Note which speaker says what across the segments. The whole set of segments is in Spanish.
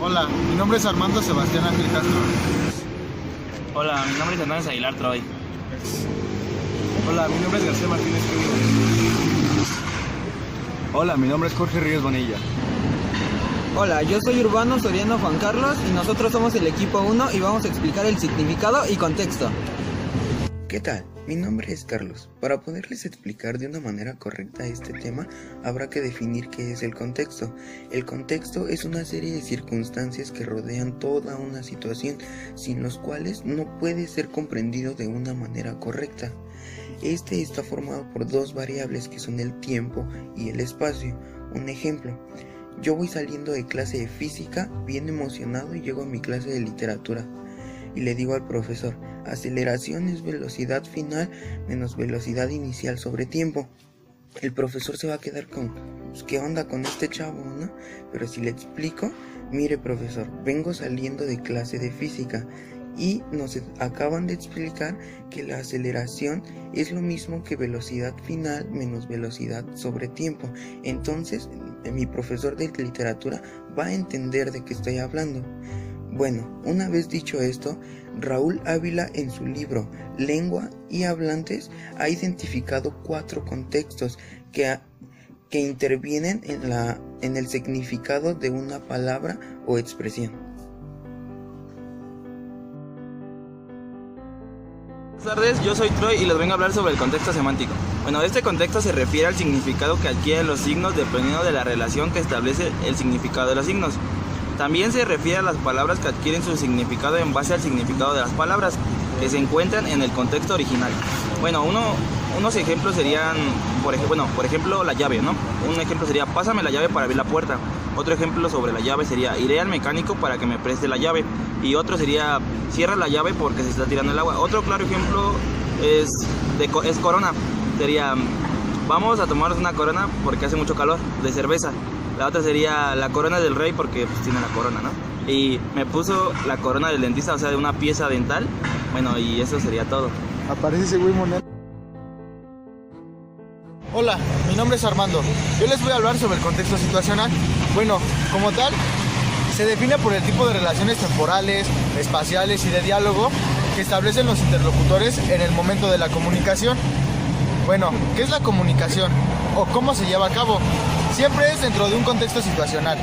Speaker 1: Hola, mi nombre es Armando Sebastián Ángel Castro.
Speaker 2: Hola, mi nombre es Hernández Aguilar Troy.
Speaker 3: Hola, mi nombre es García Martínez Cruz.
Speaker 4: Hola, mi nombre es Jorge Ríos Bonilla.
Speaker 5: Hola, yo soy Urbano Soriano Juan Carlos y nosotros somos el equipo 1 y vamos a explicar el significado y contexto.
Speaker 6: ¿Qué tal? Mi nombre es Carlos. Para poderles explicar de una manera correcta este tema, habrá que definir qué es el contexto. El contexto es una serie de circunstancias que rodean toda una situación, sin los cuales no puede ser comprendido de una manera correcta. Este está formado por dos variables que son el tiempo y el espacio. Un ejemplo: yo voy saliendo de clase de física bien emocionado y llego a mi clase de literatura. Y le digo al profesor: aceleración es velocidad final menos velocidad inicial sobre tiempo. El profesor se va a quedar con: pues, ¿qué onda con este chavo, no? Pero si le explico: mire profesor, vengo saliendo de clase de física y nos acaban de explicar que la aceleración es lo mismo que velocidad final menos velocidad sobre tiempo. Entonces, mi profesor de literatura va a entender de qué estoy hablando. Bueno, una vez dicho esto, Raúl Ávila en su libro Lengua y Hablantes ha identificado 4 contextos que intervienen en el significado de una palabra o expresión.
Speaker 2: Buenas tardes, yo soy Troy y les vengo a hablar sobre el contexto semántico. Bueno, este contexto se refiere al significado que adquieren los signos dependiendo de la relación que establece el significado de los signos. También se refiere a las palabras que adquieren su significado en base al significado de las palabras que se encuentran en el contexto original. Bueno, unos ejemplos serían, por ejemplo, la llave, ¿no? Un ejemplo sería: pásame la llave para abrir la puerta. Otro ejemplo sobre la llave sería: iré al mecánico para que me preste la llave. Y otro sería: cierra la llave porque se está tirando el agua. Otro claro ejemplo es corona. Sería: vamos a tomarnos una corona porque hace mucho calor, de cerveza. La otra sería: la corona del rey porque pues, tiene la corona, ¿no? Y me puso la corona del dentista, o sea, de una pieza dental. Bueno, y eso sería todo.
Speaker 1: Aparece ese güey moneda. Hola, mi nombre es Armando. Yo les voy a hablar sobre el contexto situacional. Bueno, como tal, se define por el tipo de relaciones temporales, espaciales y de diálogo que establecen los interlocutores en el momento de la comunicación. Bueno, ¿qué es la comunicación? ¿O cómo se lleva a cabo? Siempre es dentro de un contexto situacional,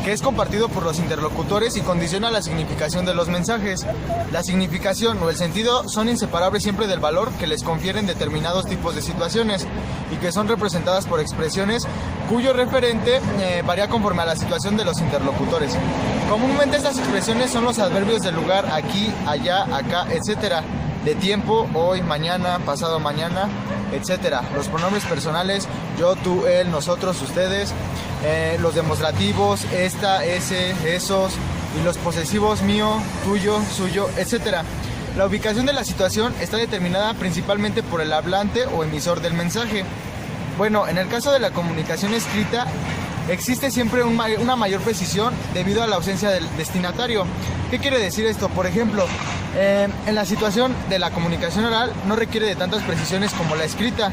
Speaker 1: que es compartido por los interlocutores y condiciona la significación de los mensajes. La significación o el sentido son inseparables siempre del valor que les confieren determinados tipos de situaciones y que son representadas por expresiones cuyo referente varía conforme a la situación de los interlocutores. Comúnmente estas expresiones son los adverbios del lugar: aquí, allá, acá, etc., de tiempo: hoy, mañana, pasado mañana, etc. Los pronombres personales: yo, tú, él, nosotros, ustedes. Los demostrativos: esta, ese, esos. Y los posesivos: mío, tuyo, suyo, etc. La ubicación de la situación está determinada principalmente por el hablante o emisor del mensaje. Bueno, en el caso de la comunicación escrita, existe siempre una mayor precisión debido a la ausencia del destinatario. ¿Qué quiere decir esto? Por ejemplo, en la situación de la comunicación oral no requiere de tantas precisiones como la escrita,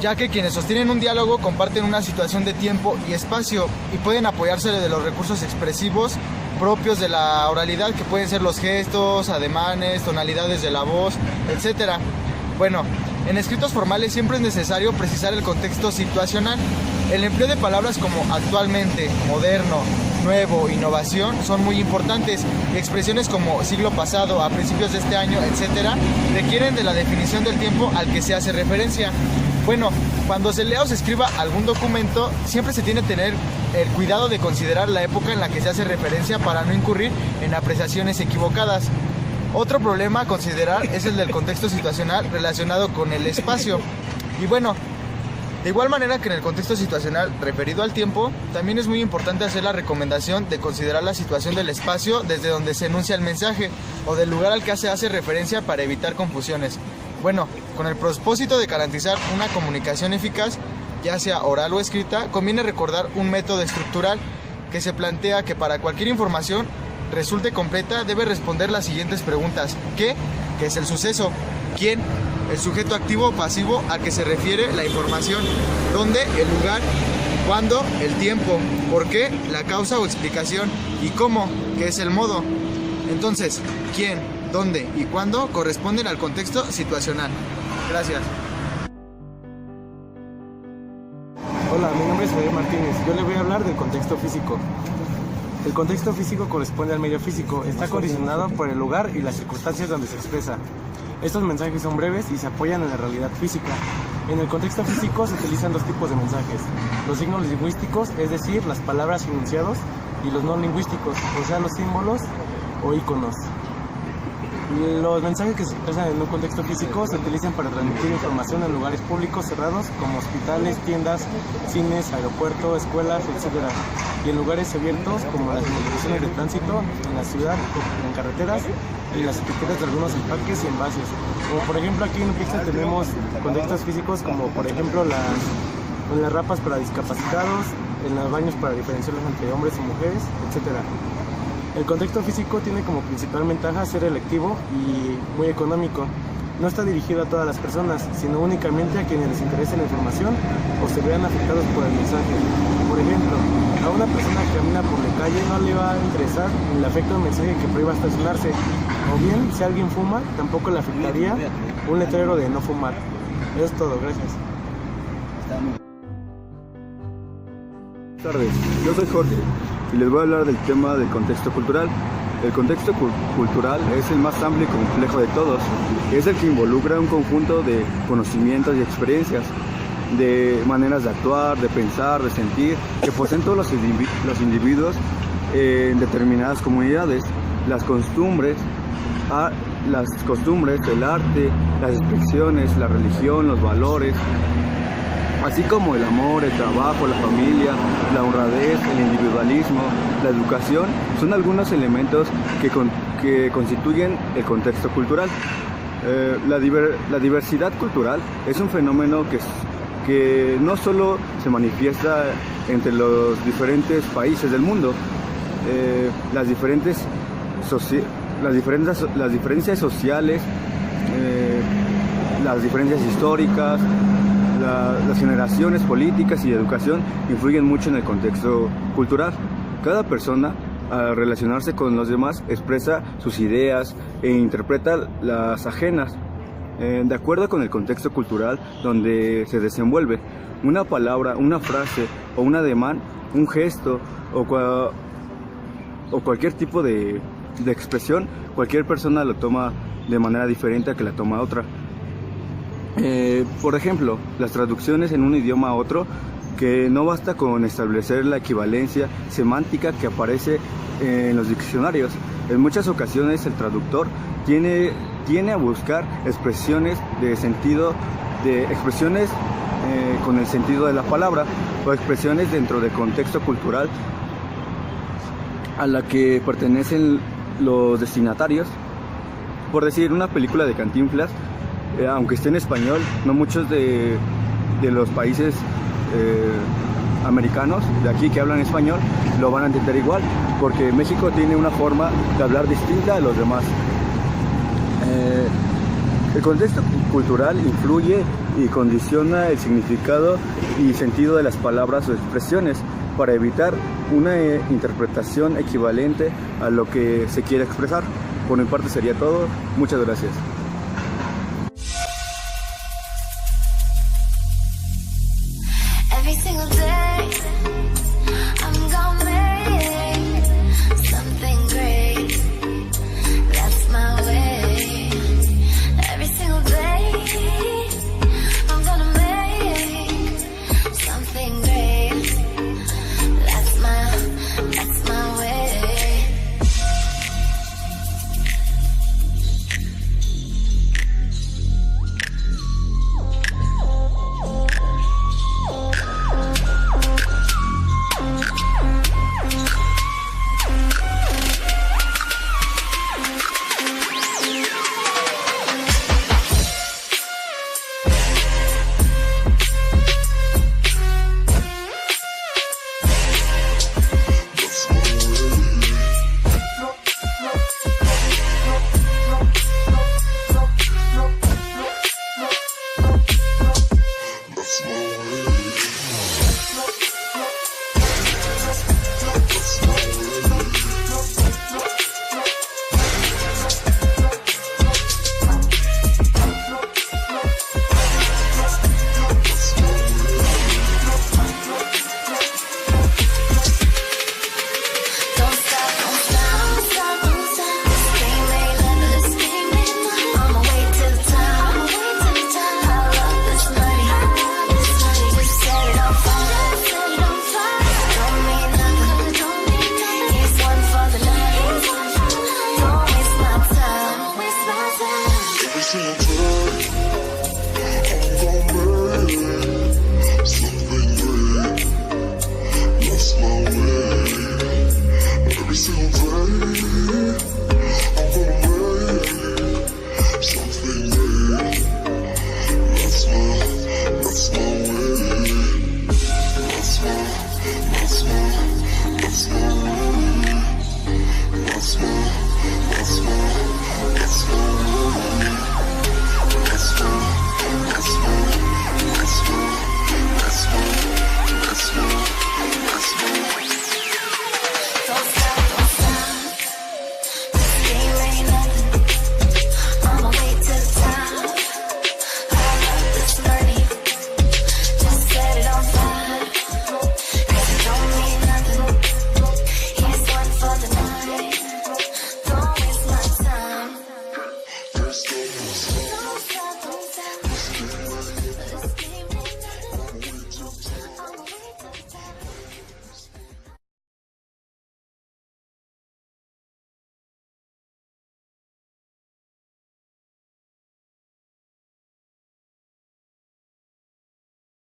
Speaker 1: ya que quienes sostienen un diálogo comparten una situación de tiempo y espacio y pueden apoyarse de los recursos expresivos propios de la oralidad, que pueden ser los gestos, ademanes, tonalidades de la voz, etc. Bueno, en escritos formales siempre es necesario precisar el contexto situacional. El empleo de palabras como actualmente, moderno, nuevo, innovación son muy importantes. Expresiones como siglo pasado, a principios de este año, etc., requieren de la definición del tiempo al que se hace referencia. Bueno, cuando se lea o se escriba algún documento, siempre se tiene que tener el cuidado de considerar la época en la que se hace referencia para no incurrir en apreciaciones equivocadas. Otro problema a considerar es el del contexto situacional relacionado con el espacio. Y bueno, de igual manera que en el contexto situacional referido al tiempo, también es muy importante hacer la recomendación de considerar la situación del espacio desde donde se enuncia el mensaje o del lugar al que se hace referencia para evitar confusiones. Bueno, con el propósito de garantizar una comunicación eficaz, ya sea oral o escrita, conviene recordar un método estructural que se plantea que para cualquier información resulte completa debe responder las siguientes preguntas: ¿qué? ¿Qué es el suceso? ¿Quién? El sujeto activo o pasivo a que se refiere la información. ¿Dónde? El lugar. ¿Cuándo? El tiempo. ¿Por qué? La causa o explicación. ¿Y cómo? Que es el modo. Entonces, ¿quién, dónde y cuándo corresponden al contexto situacional? Gracias.
Speaker 3: Hola, mi nombre es Javier Martínez. Yo le voy a hablar del contexto físico. El contexto físico corresponde al medio físico. Está condicionado por el lugar y las circunstancias donde se expresa. Estos mensajes son breves y se apoyan en la realidad física. En el contexto físico se utilizan dos tipos de mensajes: los signos lingüísticos, es decir, las palabras y enunciados, y los no lingüísticos, o sea, los símbolos o iconos. Los mensajes que se expresan en un contexto físico se utilizan para transmitir información en lugares públicos cerrados como hospitales, tiendas, cines, aeropuertos, escuelas, etc. Y en lugares abiertos como las manifestaciones de tránsito en la ciudad, en carreteras y las etiquetas de algunos empaques y envases. Como por ejemplo aquí en Pixel tenemos contextos físicos como por ejemplo las rampas para discapacitados, en los baños para diferenciarlos entre hombres y mujeres, etc. El contexto físico tiene como principal ventaja ser electivo y muy económico. No está dirigido a todas las personas, sino únicamente a quienes les interese la información o se vean afectados por el mensaje. Por ejemplo, a una persona que camina por la calle no le va a interesar ni le afecta un mensaje que prohíba estacionarse. O bien, si alguien fuma, tampoco le afectaría un letrero de no fumar. Eso es todo, gracias.
Speaker 4: Buenas tardes, yo soy Jorge y les voy a hablar del tema del contexto cultural. El contexto cultural es el más amplio y complejo de todos. Es el que involucra un conjunto de conocimientos y experiencias, de maneras de actuar, de pensar, de sentir, que poseen todos los individuos en determinadas comunidades. Las costumbres, el arte, las expresiones, la religión, los valores, así como el amor, el trabajo, la familia, la honradez, el individualismo, la educación, son algunos elementos que constituyen el contexto cultural. La diversidad cultural es un fenómeno que no solo se manifiesta entre los diferentes países del mundo. Las diferencias sociales, las diferencias históricas, las generaciones políticas y educación influyen mucho en el contexto cultural. Cada persona, al relacionarse con los demás, expresa sus ideas e interpreta las ajenas de acuerdo con el contexto cultural donde se desenvuelve. Una palabra, una frase o un ademán, un gesto o cualquier tipo de expresión, cualquier persona lo toma de manera diferente a que la toma otra. Por ejemplo, las traducciones en un idioma a otro, que no basta con establecer la equivalencia semántica que aparece en los diccionarios. En muchas ocasiones el traductor tiene a buscar expresiones con el sentido de la palabra o expresiones dentro del contexto cultural a la que pertenecen los destinatarios. Por decir, una película de Cantinflas, aunque esté en español, no muchos de los países americanos de aquí que hablan español lo van a entender igual, porque México tiene una forma de hablar distinta a los demás. El contexto cultural influye y condiciona el significado y sentido de las palabras o expresiones para evitar una interpretación equivalente a lo que se quiere expresar. Por mi parte sería todo. Muchas gracias.
Speaker 7: Every single day